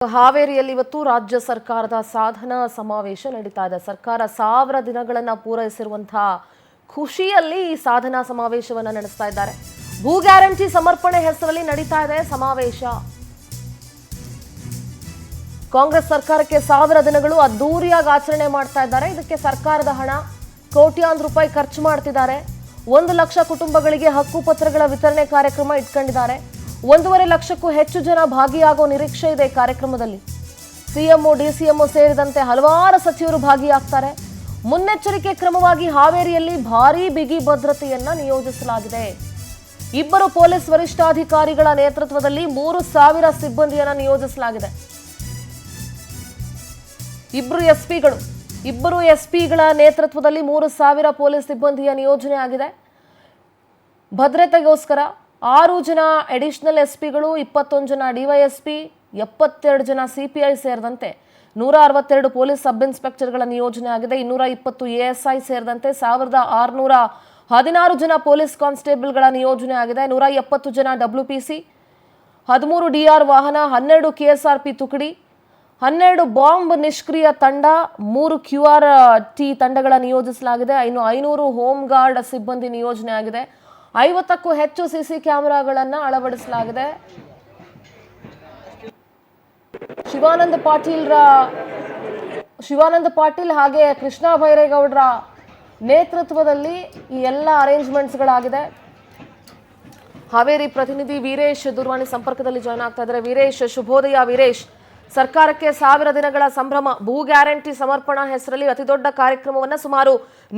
ಹಾವೇರಿಯಲ್ಲಿ ಇವತ್ತು ರಾಜ್ಯ ಸರ್ಕಾರದ ಸಾಧನಾ ಸಮಾವೇಶ ನಡೀತಾ ಇದೆ. ಸರ್ಕಾರ 1000 ದಿನಗಳನ್ನು ಪೂರೈಸಿರುವಂತಹ ಖುಷಿಯಲ್ಲಿ ಈ ಸಾಧನಾ ಸಮಾವೇಶವನ್ನು ನಡೆಸ್ತಾ ಇದ್ದಾರೆ. ಭೂ ಗ್ಯಾರಂಟಿ ಸಮರ್ಪಣೆ ಹೆಸರಲ್ಲಿ ನಡೀತಾ ಇದೆ ಸಮಾವೇಶ. ಕಾಂಗ್ರೆಸ್ ಸರ್ಕಾರಕ್ಕೆ 1000 ದಿನಗಳು ಅದ್ದೂರಿಯಾಗಿ ಆಚರಣೆ ಮಾಡ್ತಾ ಇದ್ದಾರೆ. ಇದಕ್ಕೆ ಸರ್ಕಾರದ ಹಣ ಕೋಟ್ಯಾಂತರ ರೂಪಾಯಿ ಖರ್ಚು ಮಾಡ್ತಿದ್ದಾರೆ. 1 ಲಕ್ಷ ಕುಟುಂಬಗಳಿಗೆ ಹಕ್ಕುಪತ್ರಗಳ ವಿತರಣೆ ಕಾರ್ಯಕ್ರಮ ಇಟ್ಕೊಂಡಿದ್ದಾರೆ. 1.5 ಲಕ್ಷಕ್ಕೂ ಹೆಚ್ಚು ಜನ ಭಾಗಿಯಾಗೋ ನಿರೀಕ್ಷೆ ಇದೆ ಕಾರ್ಯಕ್ರಮದಲ್ಲಿ. ಸಿಎಂಒ, ಡಿಸಿಎಂಒ ಸೇರಿದಂತೆ ಹಲವಾರು ಸಚಿವರು ಭಾಗಿಯಾಗ್ತಾರೆ. ಮುನ್ನೆಚ್ಚರಿಕೆ ಕ್ರಮವಾಗಿ ಹಾವೇರಿಯಲ್ಲಿ ಭಾರೀ ಬಿಗಿ ಭದ್ರತೆಯನ್ನ ನಿಯೋಜಿಸಲಾಗಿದೆ. 2 ಪೊಲೀಸ್ ವರಿಷ್ಠಾಧಿಕಾರಿಗಳ ನೇತೃತ್ವದಲ್ಲಿ 3000 ಸಿಬ್ಬಂದಿಯನ್ನ ನಿಯೋಜಿಸಲಾಗಿದೆ. 2 ಎಸ್ಪಿಗಳ ನೇತೃತ್ವದಲ್ಲಿ 3000 ಪೊಲೀಸ್ ಸಿಬ್ಬಂದಿಯ ನಿಯೋಜನೆ ಆಗಿದೆ. ಭದ್ರತೆಗೋಸ್ಕರ 6 ಜನ ಅಡಿಷನಲ್ ಎಸ್ಪಿಗಳು, 21 ಜನ ಡಿವೈಎಸ್ಪಿ, 72 ಜನ ಸಿಪಿಐ ಸೇರಿದಂತೆ 162 ಪೊಲೀಸ್ ಸಬ್ ಇನ್ಸ್ಪೆಕ್ಟರ್ಗಳ ನಿಯೋಜನೆ ಆಗಿದೆ. 220 ಎಎಸ್ಐ ಸೇರಿದಂತೆ 1616 ಜನ ಪೊಲೀಸ್ ಕಾನ್ಸ್ಟೇಬಲ್ಗಳ ನಿಯೋಜನೆ ಆಗಿದೆ. 170 ಜನ WPC, 13 DR ವಾಹನ, 12 KSRP ತುಕಡಿ, 12 ಬಾಂಬ್ ನಿಷ್ಕ್ರಿಯ ತಂಡ, 3 QRT ತಂಡಗಳ ನಿಯೋಜಿಸಲಾಗಿದೆ. ಇನ್ನು 500 ಹೋಮ್ ಗಾರ್ಡ್ ಸಿಬ್ಬಂದಿ ನಿಯೋಜನೆ ಆಗಿದೆ. 50ಕ್ಕೂ ಹೆಚ್ಚು ಸಿಸಿ ಕ್ಯಾಮೆರಾಗಳನ್ನು ಅಳವಡಿಸಲಾಗಿದೆ. ಶಿವಾನಂದ ಪಾಟೀಲ್ ಹಾಗೆ ಕೃಷ್ಣ ಬೈರೇಗೌಡರ ನೇತೃತ್ವದಲ್ಲಿ ಈ ಎಲ್ಲ ಅರೇಂಜ್ಮೆಂಟ್ಸ್ಗಳಾಗಿದೆ. ಹಾವೇರಿ ಪ್ರತಿನಿಧಿ ವೀರೇಶ್ ದೂರವಾಣಿ ಸಂಪರ್ಕದಲ್ಲಿ ಜಾಯ್ನ್ ಆಗ್ತಾ ಇದ್ದಾರೆ. ವೀರೇಶ್, ಶುಭೋದಯ. ವೀರೇಶ್, ಸರ್ಕಾರಕ್ಕೆ 1000 ದಿನಗಳ ಸಂಭ್ರಮ, ಭೂ ಗ್ಯಾರಂಟಿ ಸಮರ್ಪಣಾ ಹೆಸರಲ್ಲಿ ಅತಿ ದೊಡ್ಡ ಕಾರ್ಯಕ್ರಮವನ್ನ ಸುಮಾರು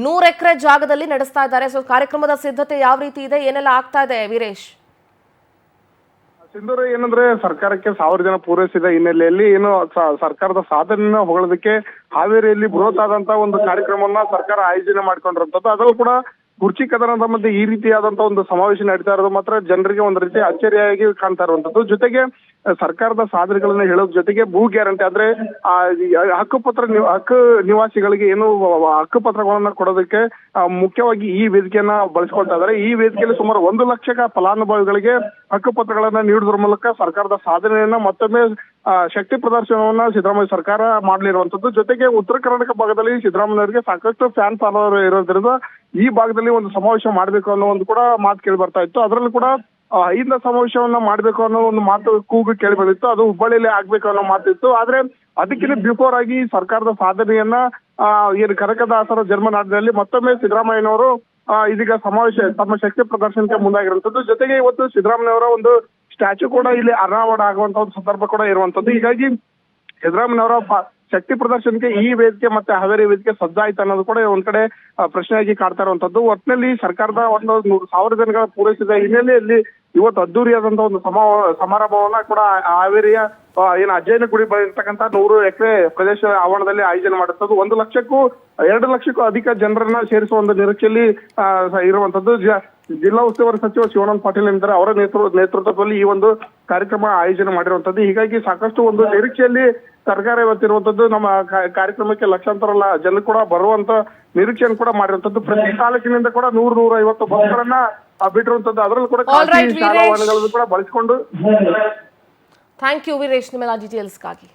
100 ಎಕರೆ ಜಾಗದಲ್ಲಿ ನಡೆಸ್ತಾ ಇದ್ದಾರೆ. ಸೊ ಕಾರ್ಯಕ್ರಮದ ಸಿದ್ಧತೆ ಯಾವ ರೀತಿ ಇದೆ, ಏನೆಲ್ಲ ಆಗ್ತಾ ಇದೆ ವೀರೇಶ್? ಸಿಂಧೂರು, ಏನಂದ್ರೆ ಸರ್ಕಾರಕ್ಕೆ 1000 ದಿನ ಪೂರೈಸಿದ ಹಿನ್ನೆಲೆಯಲ್ಲಿ ಏನು ಸರ್ಕಾರದ ಸಾಧನೆಯನ್ನ ಹೊಗಳೋದಕ್ಕೆ ಹಾವೇರಿಯಲ್ಲಿ ಬೃಹತ್ ಆದಂತ ಒಂದು ಕಾರ್ಯಕ್ರಮವನ್ನ ಸರ್ಕಾರ ಆಯೋಜನೆ ಮಾಡ್ಕೊಂಡಿರುವಂತದ್ದು. ಅದರಲ್ಲೂ ಕೂಡ ಕುರ್ಚಿ ಕದನದ ಮಧ್ಯೆ ಈ ರೀತಿಯಾದಂತಹ ಒಂದು ಸಮಾವೇಶ ನಡೀತಾ ಇರೋದು ಮಾತ್ರ ಜನರಿಗೆ ಒಂದು ರೀತಿ ಅಚ್ಚರಿಯಾಗಿ ಕಾಣ್ತಾ ಇರುವಂತದ್ದು. ಜೊತೆಗೆ ಸರ್ಕಾರದ ಸಾಧನೆಗಳನ್ನ ಹೇಳೋದ್ರ ಜೊತೆಗೆ ಭೂ ಗ್ಯಾರಂಟಿ ಅಂದ್ರೆ ಹಕ್ಕು ನಿವಾಸಿಗಳಿಗೆ ಏನು ಹಕ್ಕುಪತ್ರಗಳನ್ನ ಕೊಡೋದಕ್ಕೆ ಮುಖ್ಯವಾಗಿ ಈ ವೇದಿಕೆಯನ್ನ ಬಳಸ್ಕೊಳ್ತಾ ಇದ್ದಾರೆ. ಈ ವೇದಿಕೆಯಲ್ಲಿ ಸುಮಾರು 1 ಲಕ್ಷ ಫಲಾನುಭವಿಗಳಿಗೆ ಹಕ್ಕುಪತ್ರಗಳನ್ನ ನೀಡುವುದರ ಮೂಲಕ ಸರ್ಕಾರದ ಸಾಧನೆಯನ್ನ ಮತ್ತೊಮ್ಮೆ ಶಕ್ತಿ ಪ್ರದರ್ಶನವನ್ನ ಸಿದ್ದರಾಮಯ್ಯ ಸರ್ಕಾರ ಮಾಡಲಿರುವಂತದ್ದು. ಜೊತೆಗೆ ಉತ್ತರ ಕರ್ನಾಟಕ ಭಾಗದಲ್ಲಿ ಸಿದ್ದರಾಮಯ್ಯವರಿಗೆ ಸಾಕಷ್ಟು ಫ್ಯಾನ್ ಫಾಲೋವರ್ ಇರೋದ್ರಿಂದ ಈ ಭಾಗದಲ್ಲಿ ಒಂದು ಸಮಾವೇಶ ಮಾಡಬೇಕು ಅನ್ನೋ ಒಂದು ಕೂಡ ಮಾತು ಕೇಳಿ ಬರ್ತಾ ಇತ್ತು. ಅದರಲ್ಲೂ ಕೂಡ 5 ಸಮಾವೇಶವನ್ನ ಮಾಡಬೇಕು ಅನ್ನೋ ಒಂದು ಮಾತು ಕೂಗು ಕೇಳಿ ಬಂದಿತ್ತು. ಅದು ಹುಬ್ಬಳ್ಳಿಯಲ್ಲಿ ಆಗ್ಬೇಕು ಅನ್ನೋ ಮಾತಿತ್ತು. ಆದ್ರೆ ಅದಕ್ಕಿಂತ ಬಿಫೋರ್ ಆಗಿ ಸರ್ಕಾರದ ಸಾಧನೆಯನ್ನ ಏನು ಕನಕದಾಸರ ಜನ್ಮನಾಡಿನಲ್ಲಿ ಮತ್ತೊಮ್ಮೆ ಸಿದ್ದರಾಮಯ್ಯನವರು ಇದೀಗ ಸಮಾವೇಶ ತಮ್ಮ ಶಕ್ತಿ ಪ್ರದರ್ಶನಕ್ಕೆ ಮುಂದಾಗಿರುವಂತದ್ದು. ಜೊತೆಗೆ ಇವತ್ತು ಸಿದ್ದರಾಮಯ್ಯವರ ಒಂದು ಸ್ಟ್ಯಾಚ್ಯೂ ಕೂಡ ಇಲ್ಲಿ ಅನಾವರಣ ಆಗುವಂತ ಒಂದು ಸಂದರ್ಭ ಕೂಡ ಇರುವಂತದ್ದು. ಹೀಗಾಗಿ ಸಿದ್ದರಾಮಯ್ಯವರ ಶಕ್ತಿ ಪ್ರದರ್ಶನಕ್ಕೆ ಈ ವೇದಿಕೆ ಮತ್ತೆ ಹಾವೇರಿ ವೇದಿಕೆ ಸಜ್ಜಾಯ್ತು ಅನ್ನೋದು ಕೂಡ ಒಂದ್ ಕಡೆ ಪ್ರಶ್ನೆಯಾಗಿ ಕಾಡ್ತಾ ಇರುವಂತದ್ದು. ಒಟ್ಟಿನಲ್ಲಿ ಸರ್ಕಾರದ ಒಂದು 1000 ದಿನಗಳ ಪೂರೈಸಿದ ಹಿನ್ನೆಲೆಯಲ್ಲಿ ಇವತ್ತು ಅದ್ದೂರಿಯಾದಂತಹ ಒಂದು ಸಮಾರಂಭವನ್ನ ಕೂಡ ಹಾವೇರಿಯ ಏನು ಅಜ್ಜಯ್ಯನ ಗುಡಿ ಬರ್ತಕ್ಕಂತ 100 ಎಕರೆ ಪ್ರದೇಶ ಆವರಣದಲ್ಲಿ ಆಯೋಜನೆ ಮಾಡುತ್ತದೆ. 1 ಲಕ್ಷಕ್ಕೂ 2 ಲಕ್ಷಕ್ಕೂ ಅಧಿಕ ಜನರನ್ನ ಸೇರಿಸುವ ಒಂದು ನಿರೀಕ್ಷೆಯಲ್ಲಿ ಇರುವಂತದ್ದು. ಜಿಲ್ಲಾ ಉಸ್ತುವಾರಿ ಸಚಿವ ಶಿವಾನಂದ ಪಾಟೀಲ್ ಎಂದರೆ ಅವರ ನೇತೃತ್ವದಲ್ಲಿ ಈ ಒಂದು ಕಾರ್ಯಕ್ರಮ ಆಯೋಜನೆ ಮಾಡಿರುವಂತದ್ದು. ಹೀಗಾಗಿ ಸಾಕಷ್ಟು ಒಂದು ನಿರೀಕ್ಷೆಯಲ್ಲಿ ಸರ್ಕಾರ ಇವತ್ತಿರುವಂತದ್ದು. ನಮ್ಮ ಕಾರ್ಯಕ್ರಮಕ್ಕೆ ಲಕ್ಷಾಂತರ ಜನ ಕೂಡ ಬರುವಂತ ನಿರೀಕ್ಷೆಯನ್ನು ಕೂಡ ಮಾಡಿರುವಂತದ್ದು. ಪ್ರತಿ ತಾಲೂಕಿನಿಂದ ಕೂಡ 100-150 ಬಸ್ಗಳನ್ನ ಬಿಟ್ಟಿರುವಂತದ್ದು. ಅದರಲ್ಲೂ ಕೂಡ ಶಾಲಾ ವಾಹನಗಳನ್ನು ಕೂಡ ಬಳಸಿಕೊಂಡು. ಥ್ಯಾಂಕ್ ಯು ವೀರೇಶ್, ನಿಮ್ಮೆಲ್ಲ ಡೀಟೇಲ್ಸ್ಗಾಗಿ.